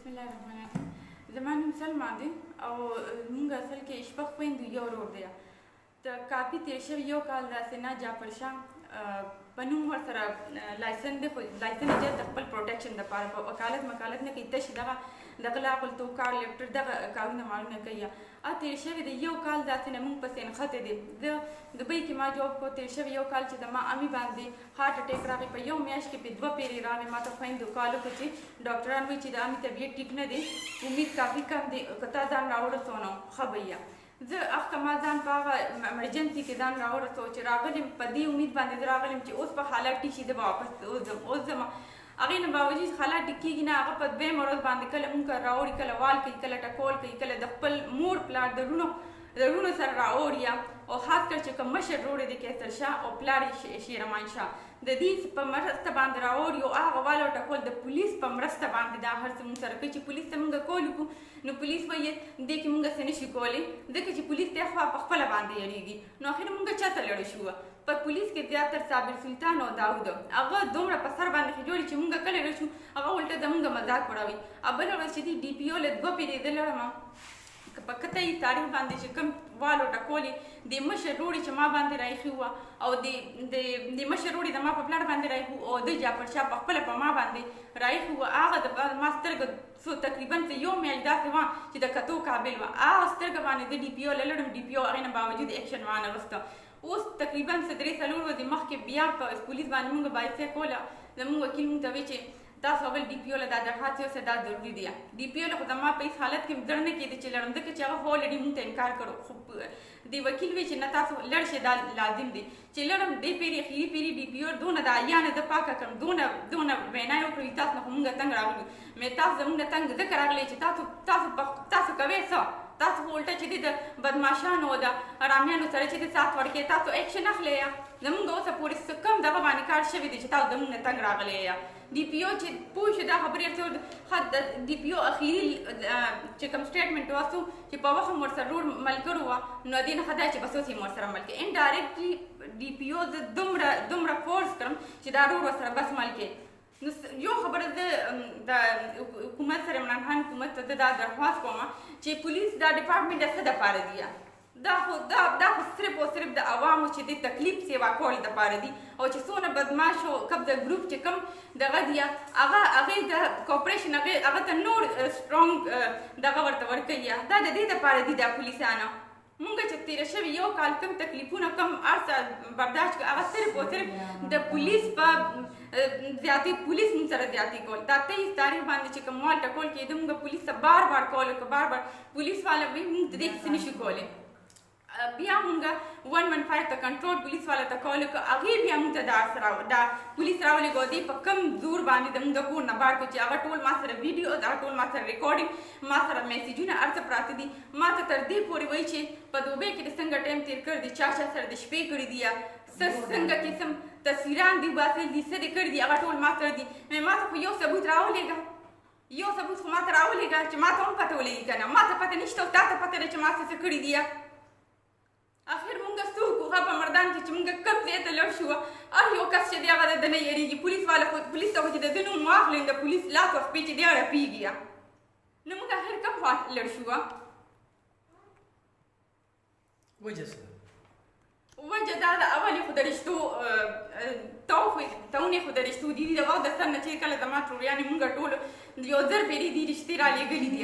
بسم الله الرحمن الرحیم. زما نوم سلما دی او موږ اصل کې شپږ خویندو یو ورور دی. د کافي تېر شوي یو کال داسې نه جعفرشاه په نوم ورسره لایسن دی، خو لایسن یې د خپل پروټیکشن دپاره په وکالت مکالت نه کوي، تش دغه غلا غلطو کار لیفټر دغه کارونه مالونه کوي. تېر شوي د یو کال داسې نه موږ پسې نښتې دی. د دبۍ کې ما جواب کو تېر شوي یو کال چې د ما امي باندې هارټ اټیک راغی، په یو میاشت کې په 2 پیرې راغی. ما ته خویندو کال وکړو چې ډاکټران وایي چې د امي طبیعت ټیک نه دی، امید کافي کم دی، که تا ځان راورسو نو ښه به یې. زه اخته ما ځان په هغه ایمرجنسي کې ځان راورسو چې راغلم په دې امید باندې زه راغلم چې اوس به حالات ټیک شي، زه به واپس اوس ځم. هغې نه باوجود حالات ټیک کېږي نه. هغه په دویمه ورځ باندې کله مونږ راوړي، کله وال کوي، کله ټکول کوي، کله د خپل مور پلار د رونو سره راوړي. او خاص کر چې کوم مشر ورور دی کیسر شاه او پلار یې شیرمان شاه، د دې په مرسته باندې راوړي او هغه والو ټکول د پولیس په مرسته باندې دا هر څه مونږ سره کوي. چې پولیس ته مونږ کول وکړو نو پولیس وایي دې کې مونږ څه نشي کولی، ځکه چې پولیس ته خوا په خپله باندې یړېږي. نو اخر مونږ چاته لړ شو په پولیس کې زیاتر صابر سلطان او داود هغه دومره په سر باندې خجوړي چې مونږ کله لړ شو هغه الټه د مونږ مذاق وړوي. بله ورځ چې دی ډي پي او له 2 پیرې زه لړم په قطعي تاریخ باندې چې کوم والو ټکولې د مشر روړي چې ما باندې راایښي وه او د مشر روړي د ما په پلار باندې راایښي او د جعفرشاه په خپله په ما باندې راایښي وه. هغه د ما سترګه تقریبا یو میاشت داسې وه چې د کتو قابل وه. هغه سترګه باندې د ډي پي او لړم ډي پي او هغې نه باوجود اکشن وانه غوښته. اوس تقریبا 3-4 ورځې مخکې بیا په پولیس باندې مونږ بایسه کوله. زمونږ وکیل مونږ ته وایي چې تاسو اول ډي پي او له دا درخواست یوسئ، دا ضروري دی. ډي پي او له خو زما په هېڅ حالت کې زړه نه کېده چې لړم، ځکه چې هغه خو الرېډي مونږ ته انکار کړو. خو د وکیل وایي چې نه تاسو لړ شئ، دا لازم دی چې لړم. دې پیرې اخري پیرې ډي پي او دونه د عیانه زه پاکه کړم، دونه وینا یې وکړو تاسو نه خو مونږ تنګ راغلو. مې تاسو زمونږ نه تنګ ځکه راغلی چې تاسو کوئ څه، تاسو خو الټه چې دی د بدماشانو او د حرامیانو سره چې دی سات ورکړئ، تاسو ایکشن اخلئ. زمونږ اوسه پورې څه کم دغه باندې کار شوی دی چې تاسو زمونږ نه تنګ راغلی یا ډي پي او چې پوه شو دا خبرې څه د ډي پي او اخري چې کوم سټیټمنټ واسو چې په وخت ورسره رور ملګرو وه نو دې نه ښه دی چې بس اوس یې ورسره مل کړي. انډایرکټلي ډي پي او زه دومره فورس کړم چې دا رور ورسره بس مل کړي. نو یو خبره زه د حکومت سره عمران خان حکومت ته دا درخواست کوم چې پولیس دا ډپارټمنټ د څه دپاره دی؟ دا خو صرف او صرف د عوامو چې د تکلیف سیوا کول دپاره دي. او چې څونه بدماش او قبضه ګروپ چې کوم دغه دی هغې د کوپریشن هغه ته نور سټرونګ دغه ورته ورکوي. دا د دې دپاره دي دا پولیسانو. مونږ چې تېره شوي یو کال کوم تکلیفونه کوم هر څه برداشت کړو هغه صرف او صرف د پولیس په زیاتې پولیس مونږ سره زیاتې کول. دا 23 تاریخ باندې چې کوم مال ټکول کېده مونږ پولیس ته بار بار کول وکړو، بار بار پولیس والا وایي مونږ د دې څه نشو کولی. بیا مونږ 115 ته کنټرول پولیس والا ته کول وکړو، هغې بیا مونږ ته دا پولیس راولېږو. دې په کم زور باندې د مونږ د کور نه بار کړو چې هغه ټول ما سره ویډیو، دا ټول ما سره ریکارډینګ، ما سره میسیجونه هر څه پراته دي. ما ته تر دې پورې وایي چې په دوبۍ کې د څنګه ټایم تېر کړی دی، چا سره د شپې کړي دي، یا څنګه قسم تصویران دي باسي دي، څه دې کړي دي، هغه ټول ما سره دي. ما ته خو یو ثبوت راولېږه، یو ثبوت خو ما ته راولېږه چې ما ته هم پته ولګي که نه. ما ته پته نشته او تا ته پته ده چې ما څه کړي دي. اخر مونږ څه وکړو؟ هغه په مردان کې چې مونږ کوم ځای ته لړ شو، هر یو کس چې دی هغه د ده نه یېرېږي. پولیس والا خو پولیس ته خو چې د ده نوم واخلي د پولیس لاس وخپې چې دی رپېږي. نو مونږ اخر کوم خوا لړ شو؟ وجه دا ده اول خو د رشتو تونې خو د رشتو دي د وخت د سر نه چې کله زما ټوریانې مونږ ټولو یو زر پیرې دي رشتې رالېږلي دي،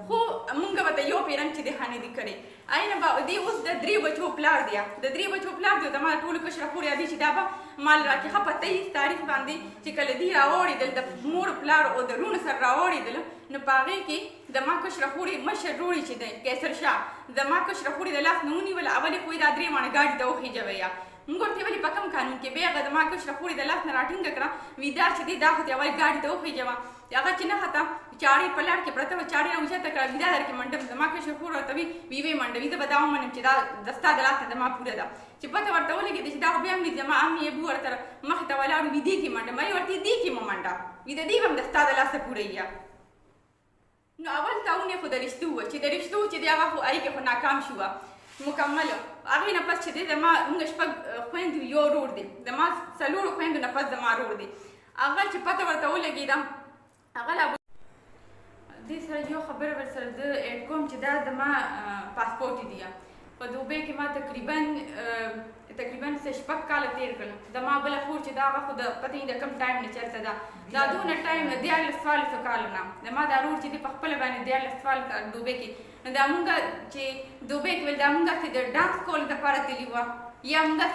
خو مونږ به ته یو پیرم چې دی ښه نه دي کړی. اینه به دې اوس د 3 بچو پلار دی، د 3 بچو پلار دی. زما ټولو کشره خور یادې چې دا به مال راکړي. ښه په 23 تاریخ باندې چې کله دوی راوړېدل د مور پلار او د رونو سره راوړېدل، نو په هغې کې زما کشره خورې مشر روړی چې دی کیسر شاه زما کشره خورې د لاس نه ونیول. اولې خو یې دا 3 ماڼه ګاډي ته وخېجوئ. مونږ ورته ویلې په کوم قانون کې؟ بیا هغه زما کشره خورې د لاس نه راټینګه کړه، وي دا چې دی دا خو دې اول ګاډي ته وخېجوه. هغه چې نه خته چاړې په لار کې پرته وه، چاړې راوچته کړه، وي دا در کې منډم. زما کشره خور ورته وي ویې منډوي. زه به دا ومنم چې دا ستا د لاس نه زما پوره ده. چې پته ورته ولګېده چې دا خو بیا هم زما امي ابو ورته مخې ته ولاړو، وي دې کې منډم. ای ورته دې کې مه منډه، وي د دې به هم د ستا د لاسه پوره یي. نو اول تاونه خو د رشتو وه چې د رشتو چې دی هغه خو اړیکې خو ناکام شوه مکمل. هغې نه پس چې دی زما مونږ 6 خویندو یو ورور دی، زما 4 خویندو نه پس زما ورور دی. هغه چې پته ورته ولګېده هغه لا चदा दमा पासपोर्ट दिया पर दुबई के मां तकरीबन से शपक काल तेर कर दमा बला फूर चदा खुद पति द कम टाइम ने चलता दा दून टाइम दियाल सवाल से काल ना दमा दारूर चदी पखपल बाने दियाल सवाल का दुबई के दामुंगा चे दुबई के दामुंगा से डांस कॉल द पारत लिवा या मुंगा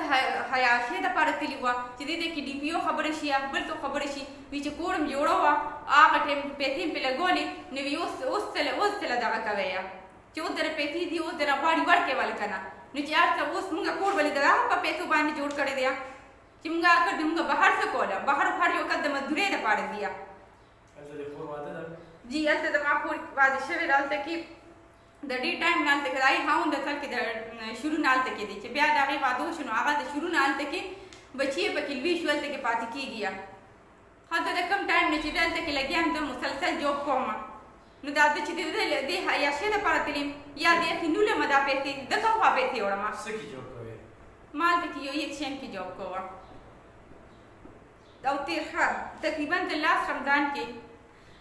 हया शे द पारत लिवा चदी दे की डीपीओ खबर शिया बल तो खबर शी बीच कोरम जोड़ो वा आ टाइम पेथीम पे लगोली ने उस तले दगा कवेया चौधर पेथी थी उस तरह बाड़ी बढ़ के वाले करना नीचे आज तक उस मुंगा कोड वाली दगा पर पैसों बांध जोड़ कर दिया कि मुंगा आकर मुंगा बाहर से कोला बाहर फाड़ जो कदम दूरे द पाड़ दिया जी अलते तो आपको वाज शवे डालते कि द डी टाइम नाल तक आई हां द तक के शुरू नाल तक दी के ब्याह दागे वादो शुरू आगा द शुरू नाल तक बचिए बकिल विजुअल तक पाती की गया हां द कम टाइम ने चिदल तक लगे हम तो मुसलसल जॉब कोमा nu da de de ya sheda paratilim ya de finule mada peti da ka wa peti ora ma saki job kowe mal de ki yo ye chen ki job ko wa दाउती खा तकरीबन the last Ramzan के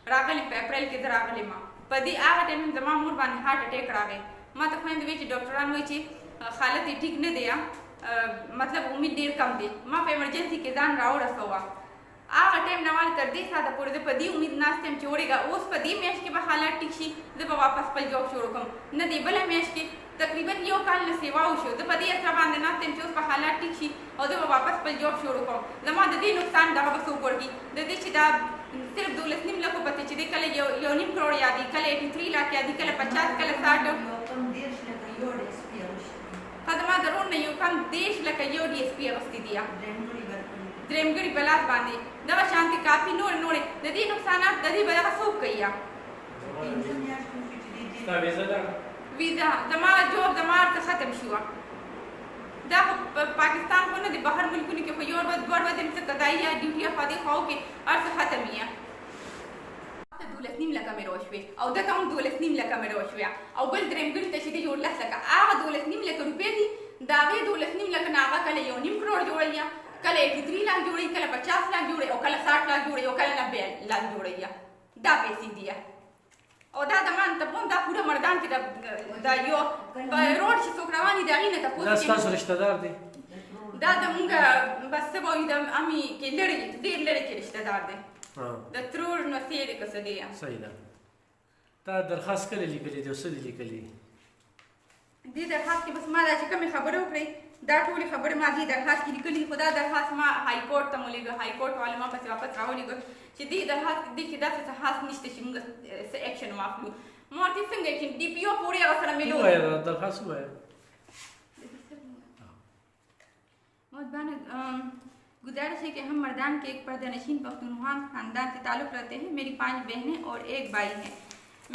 रागले पे अप्रैल के रागले मा पदी आगा टाइम में दमा मोर बाने हार्ट अटैक रागे मा त फैंद वेच डॉक्टरान होई छी हालत ठीक ने दिया मतलब उम्मीद देर कम दे मा पे इमरजेंसी के दान राव रसवा आगा टाइम नवाल कर दे सादा पूरे दे पदी उम्मीद नास्ते में छोड़ेगा उस पदी मैच के बाद हालत ठीक सी दे वापस पल जॉब छोड़ो कम न दे बला मैच के तकरीबन यो काल न सेवा उशो दे पदी ऐसा बांधे नास्ते में उस पर हालत ठीक सी और दे वापस पल जॉब छोड़ो कम दमा दे नुकसान दगा बस ऊपर की दे छिदा सिर्फ 2 लाख निम लको पते छिदे कले यो निम करोड़ यादी कले 83 लाख यादी कले 50 कले 60 कम देश लका यो डीएसपी खदमा जरूर नहीं यो कम देश लका यो डीएसपी अवस्थी दिया ड्रेमगड़ी बलास बांधे दवा शांति काफी नोड़ नदी नुकसानात ददी बला सूप कइया वीजा दमा जॉब दमार त खत्म शुआ दा पाकिस्तान को न बाहर मुल्क ने के योर बद दिन से कदाइया ड्यूटी फादे खाओ के अर्थ खत्म हिया त दुलसनीम लका में रोशवे औ द काम दुलसनीम लका में रोशवे औ बल ड्रेमगड़ी तशीदी जोड़ लस लका आ दुलसनीम लका रुपए दी दावे दुलसनीम लका नावा कले योनिम करोड़ जोड़िया कल 83 लाख जोड़ी कल 50 लाख जोड़े और कल 60 लाख जोड़े और कल 90 लाख जोड़े या दा पैसे दिया और दा दमान तब दा पूरा मर्दान के दा यो रोड से सोकरावानी दागी ने तब दा रिश्तेदार दे दा दमुंगा बस वो इधर अमी के लड़े के रिश्तेदार दे हां दा त्रोर नसीर के सदिया सही दा ता दरखास्त करे लिखली दे उससे लिखली दी दरखास्त की बस मारा च कम खबर हो गई दा टोली खबर मा दी दरखास्त की निकली खुदा दरखास्त मा हाई कोर्ट तमली गो हाई कोर्ट वाले मा पस वापस रावली गो दी दरखास्त दी की दा से हास निश्ते शिंग से एक्शन माफलू मोती संगे कि डीपीओ पूरे अवसर मिलो है दरखास्त हुआ है बहुत बान गुजारिश है कि हम मर्दान के एक पर्दानशीन पख्तूनख्वा खानदान से ताल्लुक़ रखते हैं मेरी 5 बहनें और 1 भाई है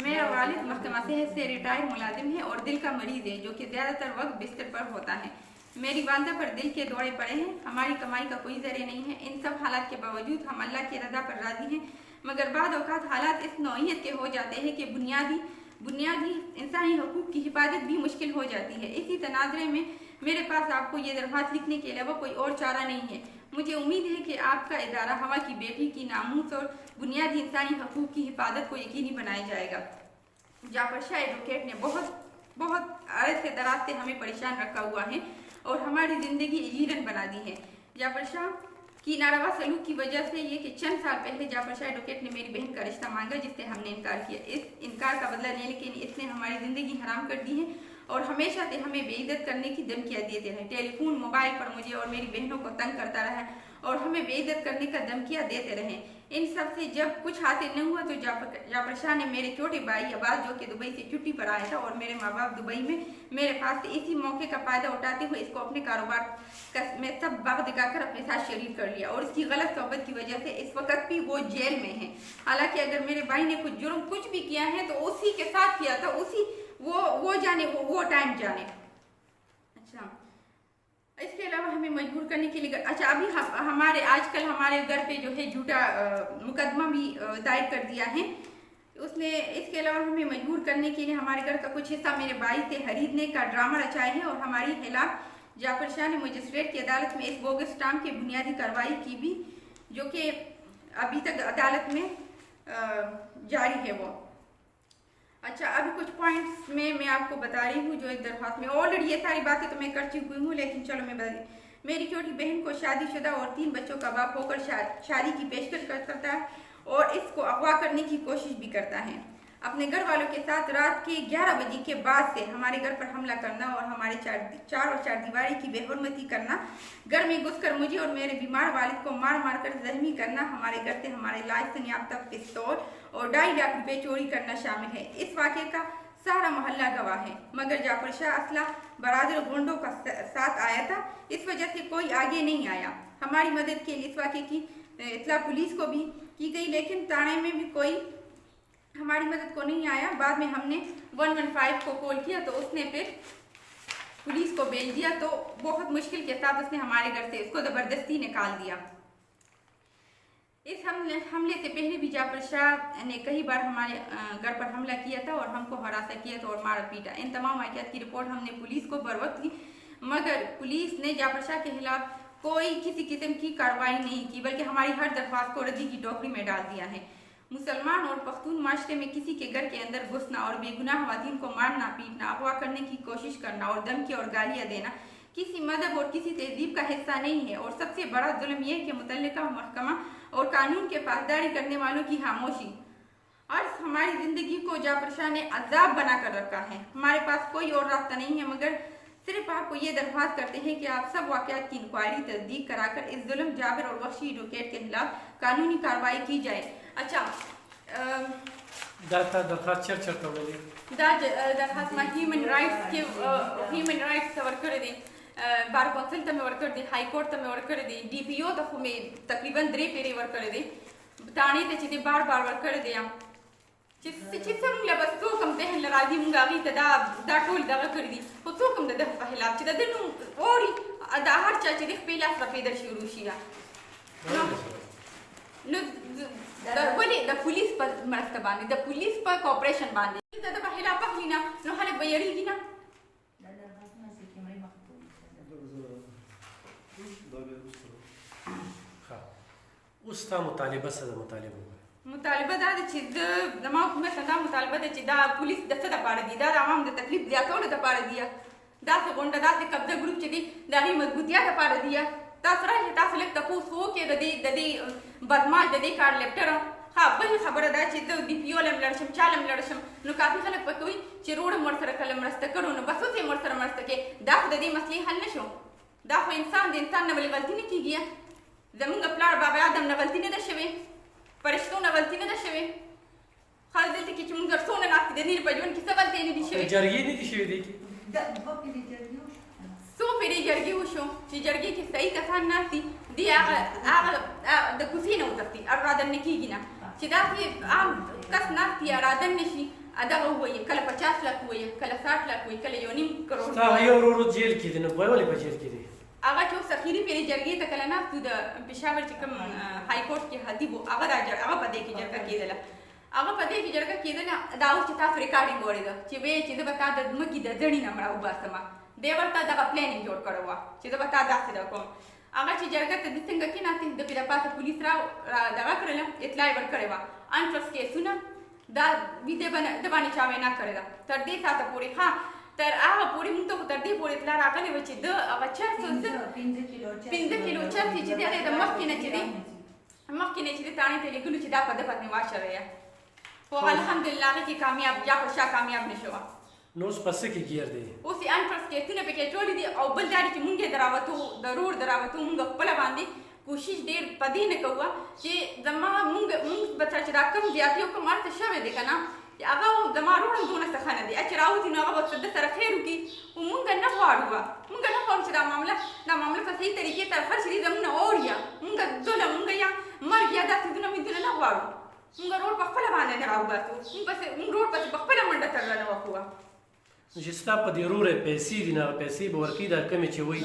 मेरा वालिद महकमा सेहत से रिटायर मुलाजिम है और दिल का मरीज़ है जो कि ज़्यादातर वक्त बिस्तर पर होता है मेरी वालदा पर दिल के दौरे पड़े हैं हमारी कमाई का कोई ज़रिया नहीं है इन सब हालात के बावजूद हम अल्लाह की रज़ा पर राज़ी हैं मगर बाद औक़ात हालात इस नौइयत के हो जाते हैं कि बुनियादी इंसानी हकूक़ की हिफाजत भी मुश्किल हो जाती है इसी तनाज़रे में मेरे पास आपको ये दरख्वास्त लिखने के अलावा कोई और चारा नहीं है मुझे उम्मीद है कि आपका इदारा हवा की बेटी की नामूस और बुनियादी इंसानी हकूक़ की हिफाजत को यकीनी बनाया जाएगा जाफर शाह एडवोकेट ने बहुत अर्ज़ से दराज से हमें परेशान रखा हुआ है और हमारी ज़िंदगी जीरन बना दी है जाफर शाह की नारवा सलूक की वजह से ये कि चंद साल पहले जाफर शाह एडवोकेट ने मेरी बहन का रिश्ता मांगा जिससे हमने इनकार किया इस इनकार का बदला लेने के लिए इसने हमारी ज़िंदगी हराम कर दी है और हमेशा से हमें बेइज्जत करने की धमकियाँ देते रहे टेलीफोन मोबाइल पर मुझे और मेरी बहनों को तंग करता रहा और हमें बेइज्जत करने का धमकियाँ देते रहे इन सब से जब कुछ हासिल न हुआ तो जाफर शाह ने मेरे छोटे भाई अब्बास जो कि दुबई से छुट्टी पर आया था और मेरे माँ बाप दुबई में मेरे पास थे इसी मौके का फ़ायदा उठाते हुए इसको अपने कारोबार में सब बाग दिखाकर अपने साथ शरीक कर लिया और इसकी गलत सोबत की वजह से इस वक्त भी वो जेल में है हालांकि अगर मेरे भाई ने कुछ जुर्म कुछ भी किया है तो उसी के साथ किया था उसी वो जाने वो टाइम जाने। अच्छा इसके अलावा हमें मजबूर करने के लिए अच्छा अभी हमारे आजकल हमारे घर पे जो है झूठा मुकदमा भी दायर कर दिया है उसने इसके अलावा हमें मजबूर करने के लिए हमारे घर का कुछ हिस्सा मेरे भाई से खरीदने का ड्रामा रचाया है और हमारे खिलाफ जाफर शाह ने मजिस्ट्रेट की अदालत में इस बोगस स्टाम्प की बुनियादी कार्रवाई की भी जो कि अभी तक अदालत में जारी है वो अच्छा, अभी कुछ पॉइंट्स में मैं आपको बता रही हूँ जो इस दरख्वास्त में ऑलरेडी ये सारी बातें तो मैं कर चुकी हूँ, लेकिन चलो मैं बता दी। मेरी छोटी बहन को शादीशुदा और 3 बच्चों का बाप होकर शादी की पेशकश करता है और इसको अगवा करने की कोशिश भी करता है। अपने घर वालों के साथ रात के 11 बजे के बाद से हमारे घर पर हमला करना और हमारे चार दीवारी की बेहुरमती करना, घर में घुसकर मुझे और मेरे बीमार वालिद को मार मार कर जख्मी करना, हमारे घर से हमारे लाइसेंस याफ्ता पिस्तौल और 2.5 लाख रुपए चोरी करना शामिल है। इस वाक़े का सारा मोहल्ला गवाह है, मगर जाफर शाह असला बरादर गुंडों का साथ आया था, इस वजह से कोई आगे नहीं आया। हमारी मदद के लिए इस वाक़े की इत्तला पुलिस को भी की गई, लेकिन थाने में भी कोई हमारी मदद को नहीं आया। बाद में हमने 115 को कॉल किया तो उसने फिर पुलिस को भेज दिया, तो बहुत मुश्किल के साथ उसने हमारे घर से उसको ज़बरदस्ती निकाल दिया। इस हमले से पहले भी जाफर शाह ने कई बार हमारे घर पर हमला किया था और हमको हरासा किया था और मारा पीटा। इन तमाम वाक़यात की रिपोर्ट हमने पुलिस को बर वक्त दी, मगर पुलिस ने जाफर शाह के खिलाफ कोई किसी किस्म की कार्रवाई नहीं की, बल्कि हमारी हर दरख्वास्त को रद्दी की टोकरी में डाल दिया है। मुसलमान और पख्तून माशरे में किसी के घर के अंदर घुसना और बेगुनाह खवातीन को मारना पीटना, अगवा करने की कोशिश करना और धमकी और गालियाँ देना किसी मजहब और किसी तहजीब का हिस्सा नहीं है। और सबसे बड़ा जुल्म यह है कि मुतल्लिका महकमा और कानून के पासदारी करने वालों की खामोशी और हमारी जिंदगी को जाफर शाह ने अजाब बना कर रखा है। हमारे पास कोई और रास्ता नहीं है, मगर सिर्फ आपको ये दरख्वास्त करते हैं कि आप सब वाक़यात की इंक्वायरी तस्दीक कराकर इस जुल्म जाबिर और वहशी एडवोकेट के खिलाफ कानूनी कार्रवाई की जाए। अच्छा, दरख्वास्त चर्चा दरख्वास्त में ह्यूमन राइट्स वर्कर दे, बार कौंसिल तमें वर्कर दे, हाई कोर्ट तमें वर्कर दे, DPO तक में तकरीबन 3 पेरे वर्कर दे, ताणी ते चिते बार वर्कर दे हम चित्सम बस तो कम ते हल राजी मुंगा गी दा टोल दा कर दी हो तो कम दा पहला चिदा दनु ओरी दा हर चा चिदे पहला सफेदर शुरू शिया नो दा पुलिस पर मरतबा बांधे, दा पुलिस पर कोऑपरेशन बांधे दा पहला पहलीना नो हले बयरी गिना उसका मुतालिबा सदा मुतालिबा दा चिद दमा हुकूमत दा मुतालिबा दा चिदा पुलिस दस्ता दा पार दी दा आवाम दा तकलीफ दिया तो दा पार दिया दा से गोंडा दा से कब्जा ग्रुप चिदी दा ही मजबूतिया दा पार दिया तासरा है तास लग तपूस हो के ददी बदमाश ददी कार लेफ्टर हां बल खबर दा चिद DPO लम लड़शम चालम लड़शम नो काफी खलक पतोई चिरोड़ मोर सर कलम रस्त करो न बसो से मोर सर मस्त के दा ददी मसले हल नशो दा को इंसान दे इंसान न बल गलती नहीं की गया जमुंग प्लार बाबा आदम न गलती ने दशवे परिश्तों न गलती ने दशवे खाल दिल की चुंगर सोने नाक दे नीर पजवन की सबल दे नहीं दिशवे जरगी नहीं दिशवे दे सो फिर जरगी वशो ची जरगी की सही कसान नाती दी द कुसीना उतरती अरादन ने की गिना चिदा की आम कस नाती अरादन निशी अदा हुआ ये कल 50 लाख हुए कल 60 लाख हुए कल 1.5 करोड़ ता यो रो जेल की दिन कोई वाले जेल की दे आगा चो सखीरी पेरी जरगी तकला ना तू द पेशावर चिकम हाई कोर्ट के हदी वो आगा दा जर आगा पदे की जरगा की देला आगा पदे की जरगा की देना दाऊ चिता रिकॉर्डिंग बोले द चिबे चिद बता द मकी द जणी नमरा उबा समा देवरता दा प्लानिंग जोड़ करवा चिद बता दा से को आगा ची जरगा त दिसंग की नाती द पिरा पास पुलिस रा दगा करला इतलाई वर करेवा अनट्रस्ट के सुना दा विदे बन दबानी चावे ना करेगा तर दे सा त पूरी हां तर आगा पूरी मुंतो तर दे पूरी तला राखले वची द आगा चार सो 5 किलो चार ची दे द मक्की ने ची ताणी ते गुलू ची दा पद पदने वाशर या वो अल्हम्दुलिल्लाह की कामयाब या खुशा कामयाब नशवा नोस पसे की गियर दे उसी अनफर्स के तूने पे के चोली दी और बलदारी की मुंगे दरावतु जरूर दरावतु मुंग पला बांधी कोशिश देर पदी ने कहुआ कि दमा मुंग बच्चा चरा कम दिया कि को मारते शवे देखा ना आगा दमा रोड दोना सखाना दे अचराऊ थी ना आगा सद सर खैर की वो मुंग न फाड़ुआ मुंग न फाड़ चरा मामला पर सही तरीके से हर चीज हमने और या मुंग दोला मुंग या मर गया दा दुना में दुना ना फाड़ू मुंग रोड पर पला बांधे दराउगा तो मुंग रोड पर पला मंडा कर रहा ना हुआ जिसता पदिरूर पैसे दिना पैसे बवर्की दा कमी चे वही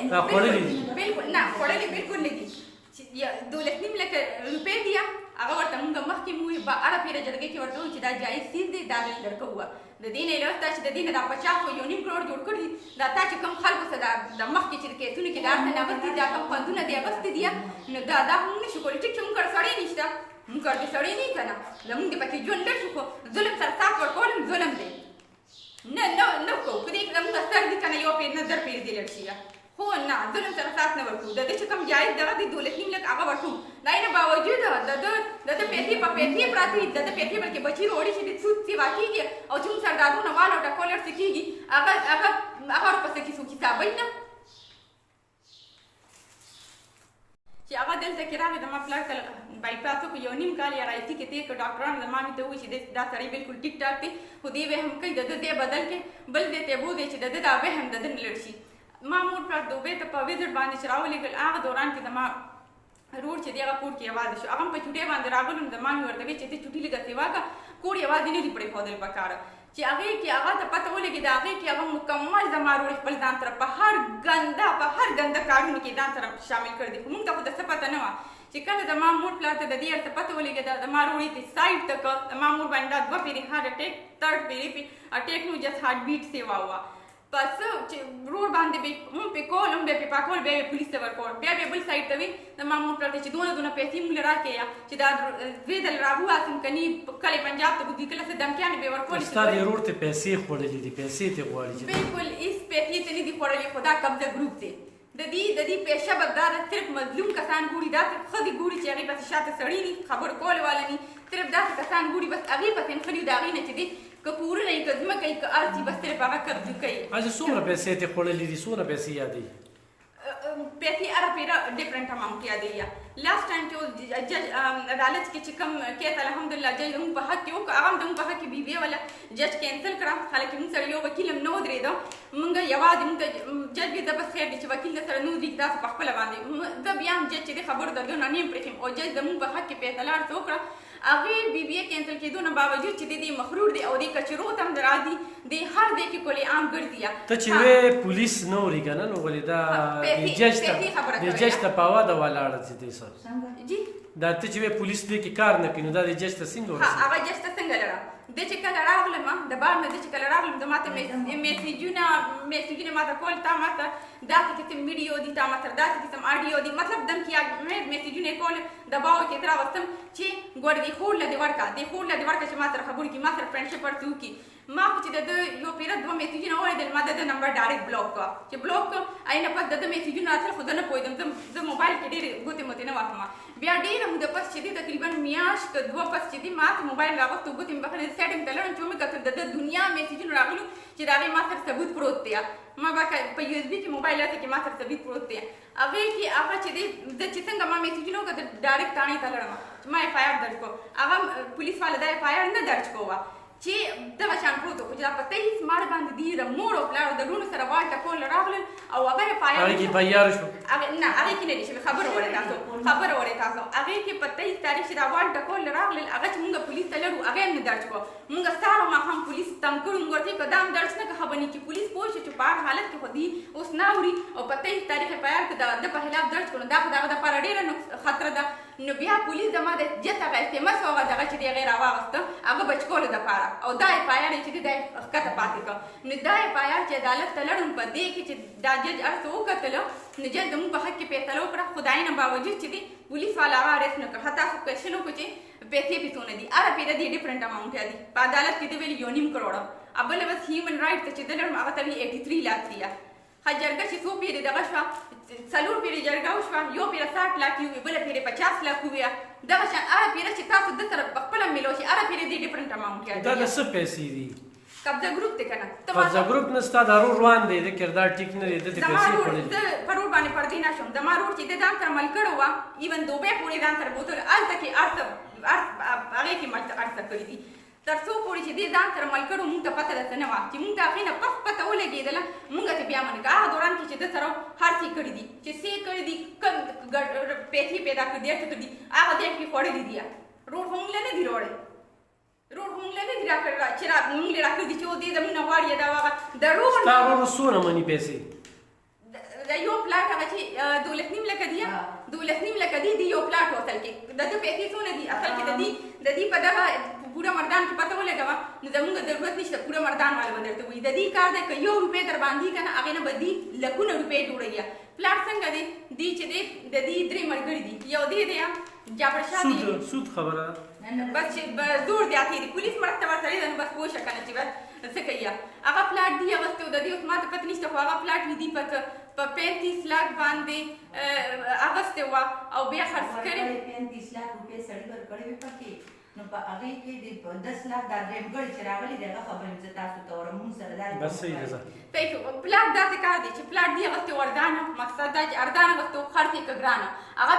दा खोड़ली बिल्कुल ना खोड़ली बिल्कुल नहीं या 2 लाख रुपए दिया अगर वर्ता मुंगा मखकी मुई बा अरा फिर जरगे के वर्ता चिदा जाई सीधे दाल लड़का हुआ द दिन ले लस्ता च द दिन दा 50 को यूनिट करोड़ जोड़ कर दा ता च कम खाल को सदा द मखकी चिरके सुन के दार ना बस्ती जा कम पंदुना दिया बस्ती दिया न दादा मुंग शुकोल टिक चुम कर सड़ी निष्ठा मुंग कर सड़ी नहीं कना ल मुंग पके जोन लड़ शुको जुल्म सर साफ और कोलम یو پیر نظر پیر دی لړشي خو نه ظلم سره سات نه ورکو د دې چې کوم جایز دغه د 2.5 لک هغه ورکو دا نه باوجود د پیسې په پیسې پراتی د پیسې بلکې بچی وروړي چې د سود سی واکیږي او چې سردارونه والو ټکولر سکیږي هغه پسې کې څوک حسابای نه چې هغه دلته کې راغی د ما پلار کله بایپاس کو یو نیم کال یا راځي کې ته ډاکټرانو د مامي ته وایي چې دا سړی بالکل ټیک ټاک دی خو دې وهم کوي د دې بدل کې بل دې ته بو دې چې د دا وهم د دن لړشي ما مور پر دوبه ته په ویزټ باندې چراولې ګل هغه دوران کې د ما روډ چې دی هغه کوټ کې आवाज شو هغه په چټي باندې راغلم د مامي ورته چې ته چټي لګتې واګه کوړ आवाज نه دی پړې خودل پکاره چې هغه کې هغه ته پته ولګي دا هغه کې هغه مکمل د مارو خپل ځان تر په هر ګنده کارونه کې ځان سره شامل کړ دي موږ ته خو د څه پته نه و چې کله د ما مور پلار ته د دې ارته پته ولګي د مارو ته سایډ تک د ما مور باندې دوه پیری هارت اٹیک تھرڈ پیری اٹیک نو جس هارت بیٹ سیوا ہوا پس چې روډ باندې به مون په کول هم به په کول به پولیس ته ورکول بیا به بل سایډ ته وي د ما مور پلار ته چې دونه پیسې مونږ راکې یا چې دا ویدل راهو اسم کني کله پنجاب ته ودی کله څه دمکیان به ورکول استاد یې روډ ته پیسې خوړلې دي پیسې ته غواړي بالکل هیڅ پیسې ته نه دي خوړلې خدا قبضه ګروپ دی د دې پیشه بدار صرف مظلوم کسان ګوري دا خدي ګوري چې هغه پس شاته سړی ني خبر کول والني صرف دا کسان ګوري بس هغه پس خري دا غي نه چې دي کپور نه کزما کوي ک ارتي بس صرف هغه قبضه کوي اځه څومره پیسې ته خوړلې دي څومره پیسې یادې پیسې اره پیرا ډیفرنٹ اماونٹ یادې یا لاست ټایم چې جج عدالت کې چې کوم کیس الحمدلله جج هم په حق کې او هغه هم په حق کې بي بي ولا جج کینسل کړه حالکه موږ سره یو وکیل هم نو درېدو موږ یوازې موږ جج دې د بس خیر دي چې وکیل سره نو دي تاسو په خپل باندې د بیا جج چې خبر درګو نه نیم پرېم او جج زموږ په حق کې فیصله وکړه هغه بي بي کینسل کېدو نه باوجود چې دې مخرور دي او دې کچرو تم درادي دې هر دې کې کولې عام ګرځي ته چې وې پولیس نو ری کنه نو ولې دا جج ته پاوا دا ولاړ چې دې سر جی دا ته چې وې پولیس دې کې کار نه کینو دا دې جج ته څنګه ورسې هغه جج ته څنګه لړم د چې کله راغلم د بار نه د چې کله راغلم د ماته میسیجونه ماته کول تا ماته دا کې ویډیو دي تا ماته دا کې آډیو دي مطلب دم کې میسیجونه کول د باو کې تر وختم چې ګور دي خور لدی ورکا چې ماته خبرې کی ماته فرندشپ ورته کی ما چې د یو پیر دوه میسیجونه اورېدل ما د نمبر ډایرکټ بلاک کا چې بلاک اینه پس د میسیجونه اصل خود نه پوهیدم د موبایل کې ډېر ګوتې مته نه واخما بیا ډېر موږ پس چې تقریبا میاشت دوه پس چې ما موبایل راغوت ګوتې مخه سیټینګ تلل چې موږ کتل د دنیا میسیجونه راغلو چې دا ما سره ثبوت پروت دی ما با په یو اس بي کې موبایل راته کې ما سره ثبوت پروت دی هغه کې هغه چې د چې څنګه ما میسیجونه وکړه ډایرکټ تانه تلل ما اف آی آر درج کو هغه پولیس والا دا اف آی آر نه درج کوه چې دغه شان پروتو خو چې دا پته هیڅ مار باندې دی د مور او پلار د لونو سره واټه کول راغلل او هغه پایان هغه کې بیار شو نه هغه کې نه دي خبر وره تاسو هغه کې پته هیڅ تاریخ چې دا واټه کول راغلل هغه چې موږ پولیس ته لرو هغه نه درج کو موږ ستاره ما هم پولیس تم کړو موږ ته قدم درج نه خبرني چې پولیس پوه شي چې په حالت کې خو دی اوس ناوري او پته هیڅ تاریخ پیار کې د په خلاف درج کړو دا خدای د پر ډیره خطر ده نو بیا پولیس د ما د جته غیستمه سو هغه چې دی غیر واغسته هغه بچکول د پاره او دا پایان چې دی کته پاتې کو نو دا پایان چې عدالت ته لړم په دې کې چې دا جج ارته وکتل نو جج د مو په حق کې فیصله وکړه خدای نه باوجود چې دی پولیس والا ارست نه کړ حتی څو کوېشنو کو چې پیسې پیسونه دي اره پیدا دي ډیفرنٹ اماونٹ دي په عدالت کې دی ویل یو نیم کروڑ ابل بس هیومن رائټ چې دلر هغه ته 83 لاک دی حجرګه چې څو پیری دغه شو څلور پیری جرګه وشو یو پیری 60 لاک یو بل پیری 50 لاک ویا دا چې اره پیری چې تاسو د سره خپل ملو شي اره پیری دي ډیفرنٹ اماونٹ دا د څه پیسې دي قبضه ګروپ ته کنه قبضه ګروپ نه ستاد روان دی د کردار ټیک نه دی د پیسې پړل د پرور باندې پردي نشم د مارور چې د دام تر مل کړو وا ایون دوبه پوری دام تر بوتل الته کې هغه کې مل ارته کړی دي تر څو پوری چې د دام تر مل کړو موږ ته پته ده نه وا چې موږ ته خینه پته ولګیدل موږ ته بیا منګه هغه دوران کې چې د سره هر څه کړی دي چې څه کړی دي پیسې پیدا کړی دي هغه دې کې خوړې دي روډ هم نه دی روډ موږ له دې راکړه چې را موږ له راکړه چې و دې زمونه واړی دا واغه درو ستارو سونه منی پیسې دا یو پلاټ هغه چې 2.5 لک دی 2.5 لک دی یو پلاټ وصل کې د پیسې څونه دي اصل کې د دې په دغه پورا مردان کې پته ولګوا نو زموږ ضرورت نشته پورا مردان والا بدرته وي د دې کار د یو روپے در باندې کنه هغه نه بدی لکونه روپے جوړیا پلاټ څنګه دی چې د دې درې مرګړي دي یو دی جعفر شاه سود خبره بس چې زور زیاتې دي پولیس مرسته ورسره ده نو بس پوه شه که نه چې بس څه کوي هغه پلاټ دی اغوستی و د دې اوس ما ته پته نشته خو هغه پلاټ مې دي په 35 لاک باندې اغوستی وه او بیا خرڅ کړې 35 لاک روپۍ سړي ورکړې وې پکې نو په هغې کې د 10 لاک دا درېمګړی چې راغلی دی هغه خبرې مې زه تاسو ته وایم مونږ سره دا بس صحیح ده صحیح شو پلاټ داسې کار دی چې پلاټ دی اغوستی و ارزانه مقصد دا چې ارزانه اغوستی و خرڅ یې که ګرانه هغه